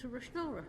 to Rushanara.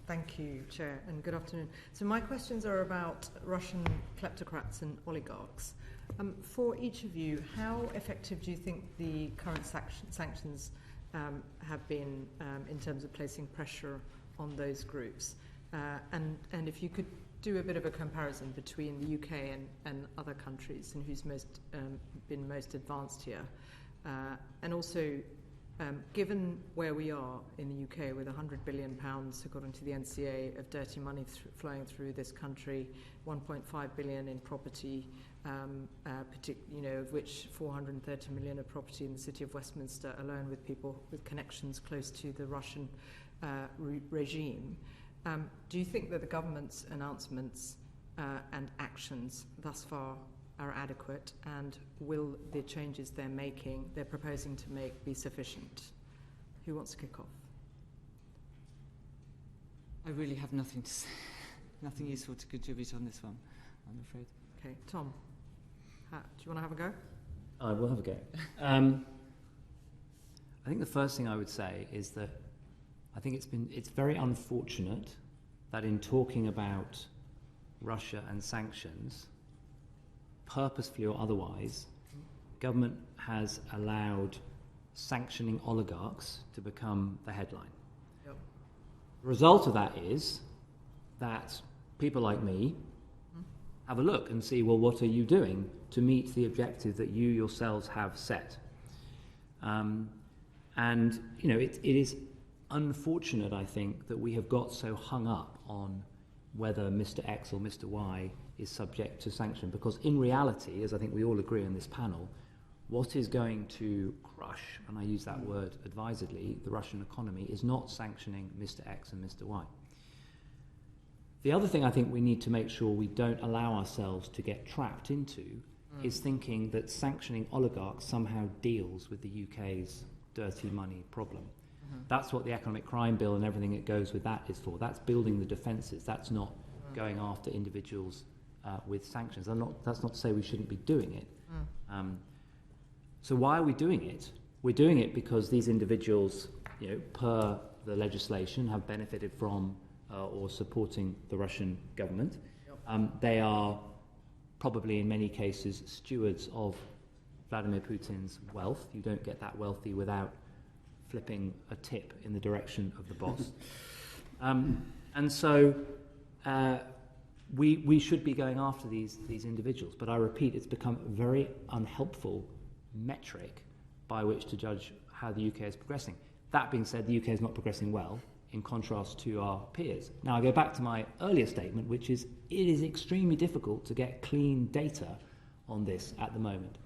Thank you, Chair, and good afternoon. So my questions are about Russian kleptocrats and oligarchs. For each of you, how effective do you think the current sanctions have been in terms of placing pressure on those groups? And if you could do a bit of a comparison between the UK and other countries, and who's been most advanced here. And also, given where we are in the UK with £100 billion, according to the NCA, of dirty money flowing through this country, 1.5 billion in property, of which 430 million of property in the city of Westminster alone, with people with connections close to the Russian regime. Do you think that the government's announcements and actions thus far are adequate, and will the changes they're proposing to make, be sufficient? Who wants to kick off? I really have nothing to say, nothing useful to contribute on this one, I'm afraid. Okay, Tom, do you want to have a go? I will have a go. I think the first thing I would say is that I think it's very unfortunate that in talking about Russia and sanctions, purposefully or otherwise, government has allowed sanctioning oligarchs to become the headline. Yep. The result of that is that people like me have a look and see, well, what are you doing to meet the objective that you yourselves have set? And, it is unfortunate, I think, that we have got so hung up on whether Mr. X or Mr. Y is subject to sanction, because in reality, as I think we all agree on this panel, what is going to crush, and I use that word advisedly, the Russian economy is not sanctioning Mr. X and Mr. Y. The other thing I think we need to make sure we don't allow ourselves to get trapped into is thinking that sanctioning oligarchs somehow deals with the UK's dirty money problem. That's what the economic crime bill and everything that goes with that is for. That's building the defences. That's not going after individuals with sanctions. That's not to say we shouldn't be doing it. So why are we doing it? We're doing it because these individuals, per the legislation, have benefited from or supporting the Russian government. Yep. They are probably in many cases stewards of Vladimir Putin's wealth. You don't get that wealthy without flipping a tip in the direction of the boss. And so we should be going after these individuals. But I repeat, it's become a very unhelpful metric by which to judge how the UK is progressing. That being said, the UK is not progressing well, in contrast to our peers. Now, I go back to my earlier statement, which is it is extremely difficult to get clean data on this at the moment.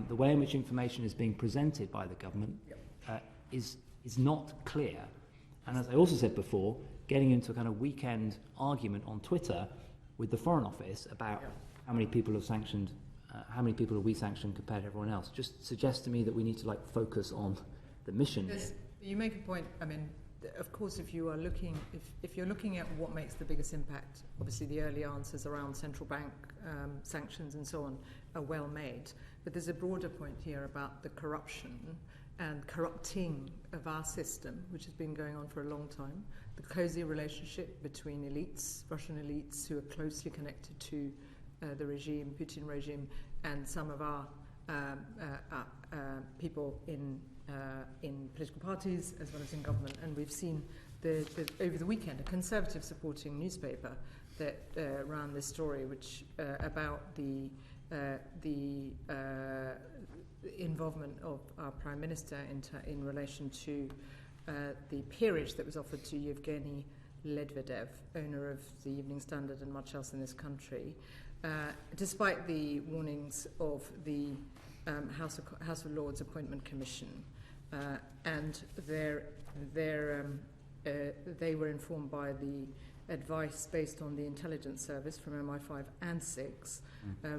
The way in which information is being presented by the government is not clear. And as I also said before, getting into a kind of weekend argument on Twitter with the Foreign Office about how many people have sanctioned, how many people have we sanctioned compared to everyone else, just suggests to me that we need to focus on the mission. Yes, you make a point. I mean, of course, if you're looking at what makes the biggest impact, obviously the early answers around central bank sanctions and so on are well made. But there's a broader point here about the corruption and corrupting of our system, which has been going on for a long time. The cosy relationship between elites, Russian elites who are closely connected to the regime, Putin regime, and some of our people in political parties as well as in government. And we've seen over the weekend a Conservative supporting newspaper that ran this story, which about the involvement of our Prime Minister in relation to the peerage that was offered to Yevgeny Ledvedev, owner of the Evening Standard and much else in this country, despite the warnings of the House of Lords Appointment Commission. And they were informed by the advice based on the intelligence service from MI5 and 6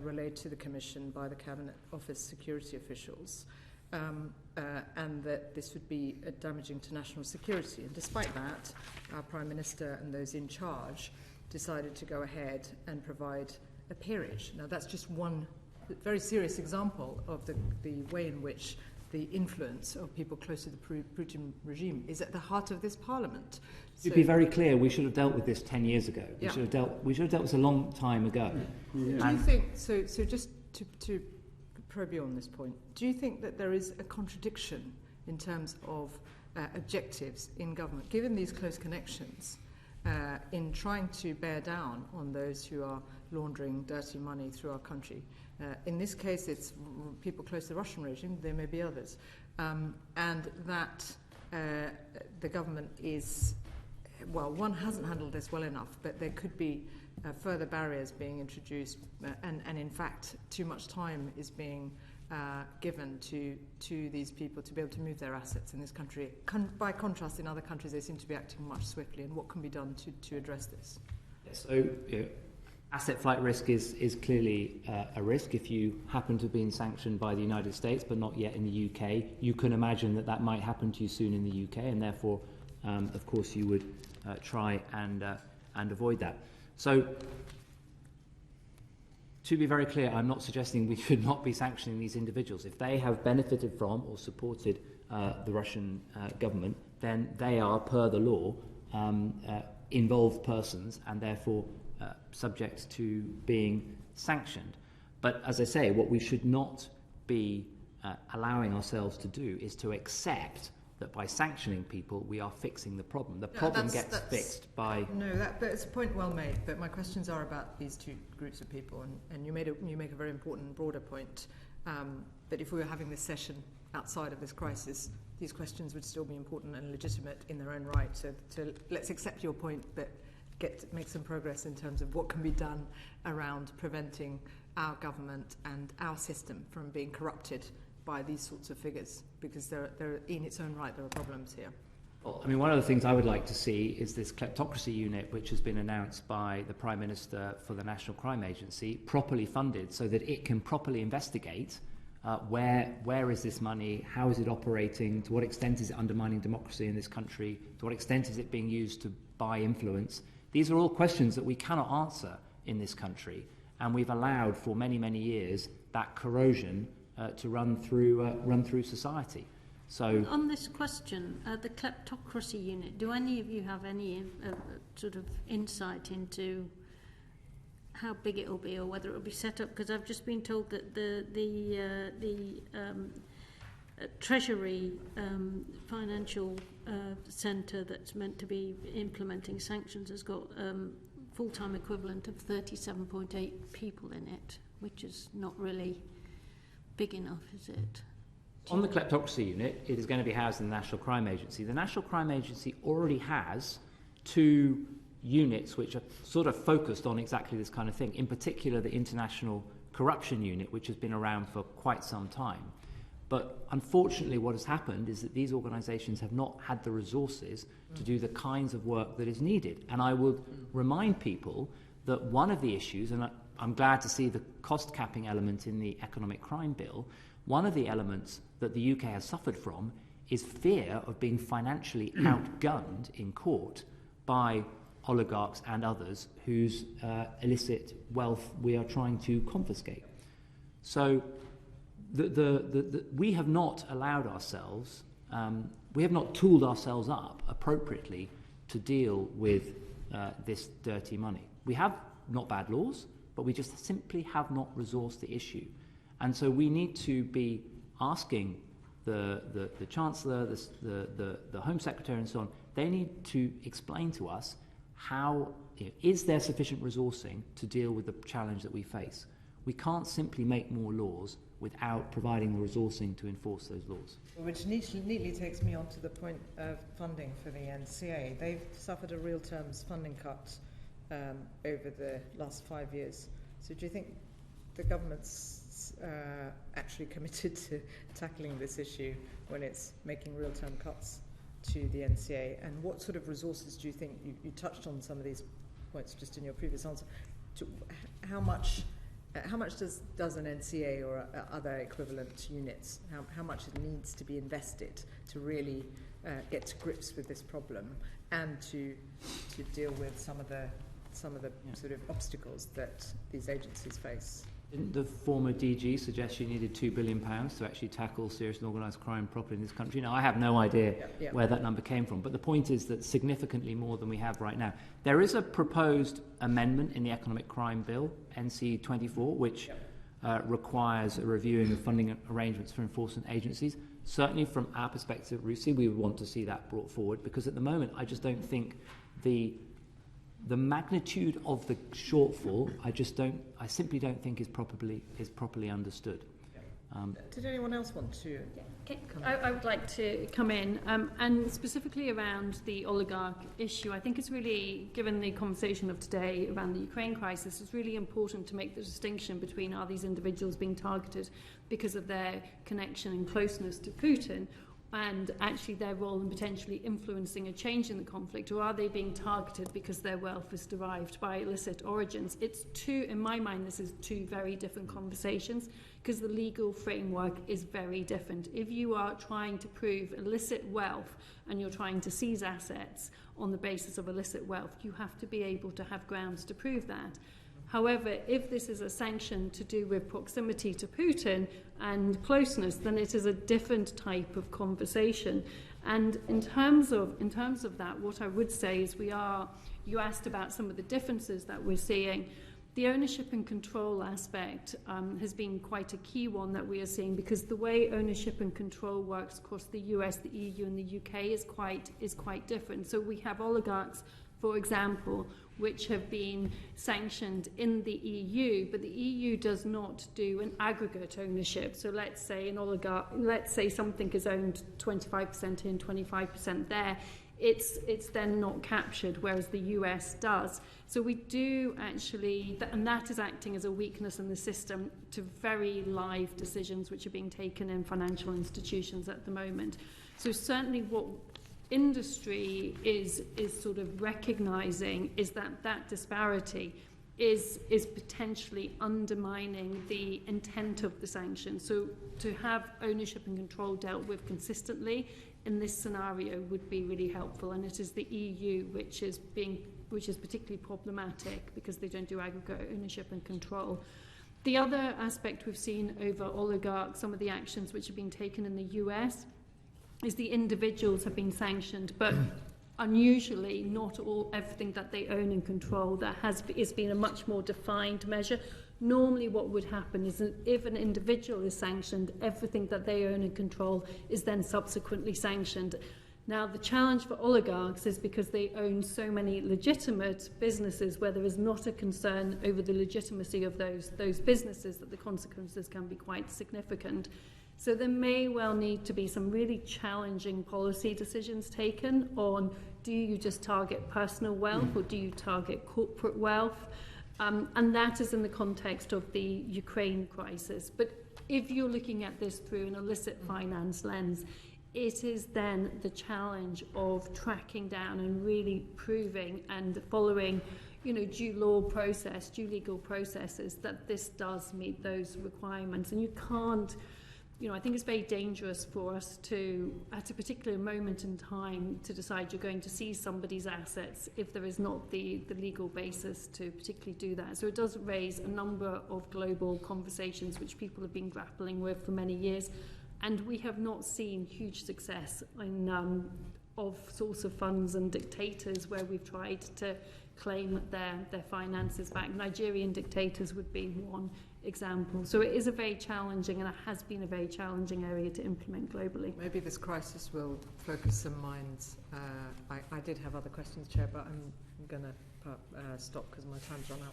relayed to the Commission by the Cabinet Office security officials, and that this would be damaging to national security. And despite that, our Prime Minister and those in charge decided to go ahead and provide a peerage. Now, that's just one very serious example of the way in which the influence of people close to the Putin regime is at the heart of this Parliament. To be very clear, we should have dealt with this 10 years ago. Yeah. We should have dealt with this a long time ago. Do you think, so just to probe you on this point, do you think that there is a contradiction in terms of objectives in government, given these close connections, in trying to bear down on those who are laundering dirty money through our country? In this case, it's people close to the Russian regime. There may be others. And that the government is, well, one hasn't handled this well enough, but there could be further barriers being introduced, and in fact, too much time is being given to these people to be able to move their assets in this country. By contrast, in other countries, they seem to be acting much swiftly. And what can be done to address this? So, asset flight risk is clearly a risk. If you happen to have been sanctioned by the United States but not yet in the UK, you can imagine that might happen to you soon in the UK, and therefore, of course, you would try and avoid that. So, to be very clear, I'm not suggesting we should not be sanctioning these individuals. If they have benefited from or supported the Russian government, then they are, per the law, involved persons and therefore subject to being sanctioned. But as I say, what we should not be allowing ourselves to do is to accept that by sanctioning people we are fixing the problem. The problem gets fixed by... No, that's a point well made, but my questions are about these two groups of people, and you make a very important broader point, that if we were having this session outside of this crisis, these questions would still be important and legitimate in their own right. So let's accept your point, but make some progress in terms of what can be done around preventing our government and our system from being corrupted by these sorts of figures, because they're in its own right there are problems here. Well, I mean, one of the things I would like to see is this kleptocracy unit, which has been announced by the Prime Minister for the National Crime Agency, properly funded so that it can properly investigate where is this money, how is it operating, to what extent is it undermining democracy in this country, to what extent is it being used to buy influence. These are all questions that we cannot answer in this country, and we've allowed for many, many years that corrosion to run through society. So, on this question, the kleptocracy unit, do any of you have any sort of insight into how big it will be or whether it will be set up? Because I've just been told that the Treasury financial centre that's meant to be implementing sanctions has got full-time equivalent of 37.8 people in it, which is not really big enough, is it? On the kleptocracy unit, it is going to be housed in the National Crime Agency. The National Crime Agency already has two units which are sort of focused on exactly this kind of thing, in particular the International Corruption Unit, which has been around for quite some time. But unfortunately what has happened is that these organisations have not had the resources to do the kinds of work that is needed. And I would remind people that one of the issues, and I'm glad to see the cost capping element in the economic crime bill, one of the elements that the UK has suffered from is fear of being financially outgunned in court by oligarchs and others whose illicit wealth we are trying to confiscate. So we have not allowed ourselves, we have not tooled ourselves up appropriately to deal with this dirty money. We have not bad laws, but we just simply have not resourced the issue. And so we need to be asking the Chancellor, the Home Secretary and so on, they need to explain to us how, is there sufficient resourcing to deal with the challenge that we face? We can't simply make more laws without providing the resourcing to enforce those laws. Which neatly takes me on to the point of funding for the NCA. They've suffered a real terms funding cut over the last 5 years. So do you think the government's actually committed to tackling this issue when it's making real term cuts to the NCA? And what sort of resources do you think, you touched on some of these points just in your previous answer, how much does an NCA or other equivalent units, how much it needs to be invested to really get to grips with this problem and to deal with some of the sort of obstacles that these agencies face? Didn't the former DG suggest she needed £2 billion to actually tackle serious and organised crime properly in this country? Now, I have no idea where that number came from, but the point is that significantly more than we have right now. There is a proposed amendment in the Economic Crime Bill, NC 24, which requires a reviewing of funding arrangements for enforcement agencies. Certainly from our perspective, Rusi, we would want to see that brought forward, because at the moment I just don't think the magnitude of the shortfall, I simply don't think is properly understood. Did anyone else want to? I would like to come in, and specifically around the oligarch issue. I think it's really, given the conversation of today around the Ukraine crisis, it's really important to make the distinction between, are these individuals being targeted because of their connection and closeness to Putin, and actually their role in potentially influencing a change in the conflict, or are they being targeted because their wealth is derived by illicit origins? It's two, in my mind, this is two very different conversations, because the legal framework is very different. If you are trying to prove illicit wealth and you're trying to seize assets on the basis of illicit wealth, you have to be able to have grounds to prove that. However, if this is a sanction to do with proximity to Putin and closeness, then it is a different type of conversation. And in terms of that, what I would say is you asked about some of the differences that we're seeing. The ownership and control aspect has been quite a key one that we are seeing, because the way ownership and control works across the US, the EU and the UK is quite different. So we have oligarchs, for example, which have been sanctioned in the EU, but the EU does not do an aggregate ownership. So let's say something is owned 25% here and 25% there. It's then not captured, whereas the US does. So we do actually, and that is acting as a weakness in the system to very live decisions which are being taken in financial institutions at the moment. So certainly what industry is sort of recognising is that disparity is potentially undermining the intent of the sanctions. So to have ownership and control dealt with consistently in this scenario would be really helpful, and it is the EU which is particularly problematic because they don't do aggregate ownership and control. The other aspect we've seen over oligarchs, some of the actions which have been taken in the US, is the individuals have been sanctioned, but unusually not everything that they own and control. That has been a much more defined measure. Normally what would happen is that if an individual is sanctioned, everything that they own and control is then subsequently sanctioned. Now, the challenge for oligarchs is because they own so many legitimate businesses where there is not a concern over the legitimacy of those businesses, that the consequences can be quite significant. So there may well need to be some really challenging policy decisions taken on, do you just target personal wealth or do you target corporate wealth? And that is in the context of the Ukraine crisis. But if you're looking at this through an illicit finance lens, it is then the challenge of tracking down and really proving and following, due legal processes, that this does meet those requirements. And you can't, I think it's very dangerous for us to, at a particular moment in time, to decide you're going to seize somebody's assets if there is not the legal basis to particularly do that. So it does raise a number of global conversations which people have been grappling with for many years. And we have not seen huge success of source of funds and dictators where we've tried to claim their finances back. Nigerian dictators would be one example. So it is a very challenging, and it has been a very challenging area to implement globally. Maybe this crisis will focus some minds. I did have other questions, Chair, but I'm going to stop because my time's run out.